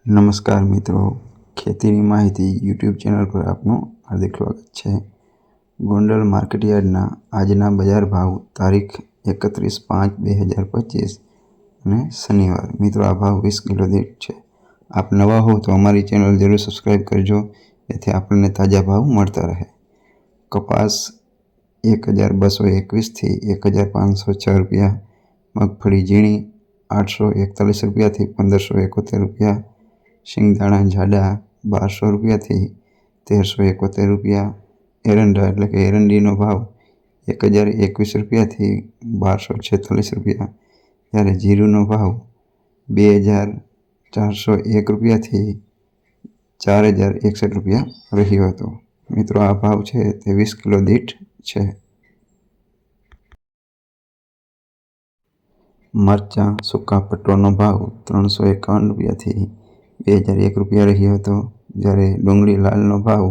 નમસ્કાર મિત્રો, ખેતીની માહિતી યુટ્યુબ ચેનલ પર આપનું હાર્દિક સ્વાગત છે। ગોંડલ માર્કેટયાર્ડના આજના બજાર ભાવ તારીખ 31/5/2025 અને શનિવાર। મિત્રો, આ ભાવ 20 કિલો દીઠ છે। આપ નવા હો તો અમારી ચેનલ જરૂર સબસ્ક્રાઈબ કરજો, જેથી આપણને તાજા ભાવ મળતા રહે। કપાસ 1221 થી 1506 રૂપિયા, મગફળી ઝીણી 841 રૂપિયાથી 1571 રૂપિયા, શિંગદાણા જાડા 1200 રૂપિયાથી 1371 રૂપિયા, એરંડા એટલે કે એરંડીનો ભાવ 1021 રૂપિયાથી 1246 રૂપિયા, જ્યારે જીરુનો ભાવ 2401 રૂપિયાથી 4061 રૂપિયા રહ્યો હતો। મિત્રો, આ ભાવ છે તે 20 કિલો દીઠ છે। મરચાં સૂકા પટોળનો ભાવ 351 રૂપિયાથી 2001 રૂપિયા રહ્યો હતો, જ્યારે ડુંગળી લાલનો ભાવ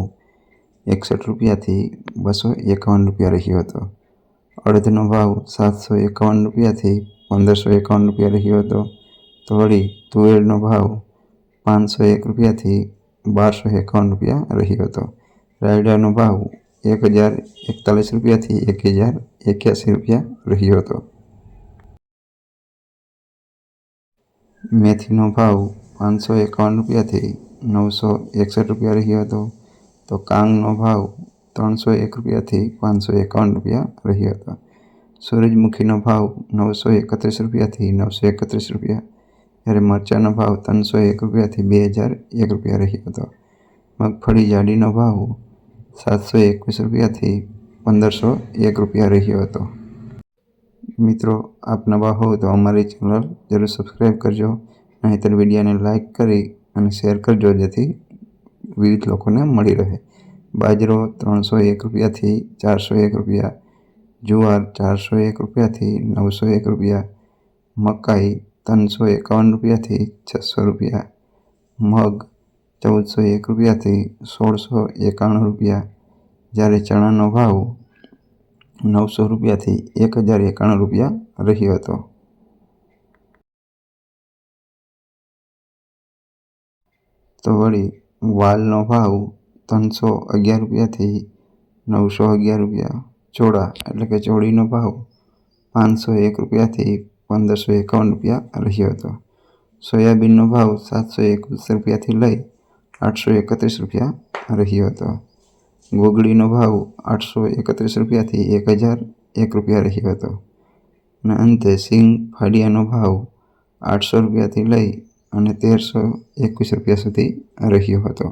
61 રૂપિયાથી 251 રૂપિયા રહ્યો હતો। અડદનો ભાવ 751 રૂપિયાથી 1551 રૂપિયા રહ્યો હતો। તો વળી તુવેરનો ભાવ 501 રૂપિયાથી 1251 રૂપિયા રહ્યો હતો। રાયડાનો ભાવ 1041 રૂપિયાથી 1081 રૂપિયા રહ્યો હતો। મેથીનો ભાવ 551 રૂપિયાથી 961 રૂપિયા રહ્યો હતો। તો કાંગનો ભાવ 301 રૂપિયાથી 551 રૂપિયા રહ્યો હતો। સૂરજમુખીનો ભાવ 931 રૂપિયાથી 931 રૂપિયા, જ્યારે મરચાંનો ભાવ 301 રૂપિયાથી 2001 રૂપિયા રહ્યો હતો। મગફળી જાડીનો ભાવ 721 રૂપિયાથી 1501 રૂપિયા રહ્યો હતો। મિત્રો, આપ નવા હો તો અમારી ચેનલ જરૂર સબસ્ક્રાઈબ કરજો, નહીંતર વિડીયોને લાઈક કરી અને શેર કરજો, જેથી વિવિધ લોકોને મળી રહે। બાજરો 301 રૂપિયાથી 401 રૂપિયા, જુવાર 401 રૂપિયાથી 901 રૂપિયા, મકાઈ 351 રૂપિયાથી 600 રૂપિયા, મગ 1401 રૂપિયાથી 1691 રૂપિયા, જ્યારે ચણાનો ભાવ 900 રૂપિયાથી 1091 રૂપિયા રહ્યો હતો। તો વળી વાલનો ભાવ 311 રૂપિયાથી 911 રૂપિયા, ચોળા એટલે કે ચોળીનો ભાવ 501 રૂપિયાથી 1551 રૂપિયા રહ્યો હતો। સોયાબીનનો ભાવ 721 રૂપિયાથી લઈ 831 રૂપિયા રહ્યો હતો। ગોગળીનો ભાવ 831 રૂપિયાથી 1001 રૂપિયા રહ્યો હતો। અને અંતે સિંગ ફાડિયાનો ભાવ 800 રૂપિયાથી લઈ અને 1321 રૂપિયા સુધી રહ્યો હતો।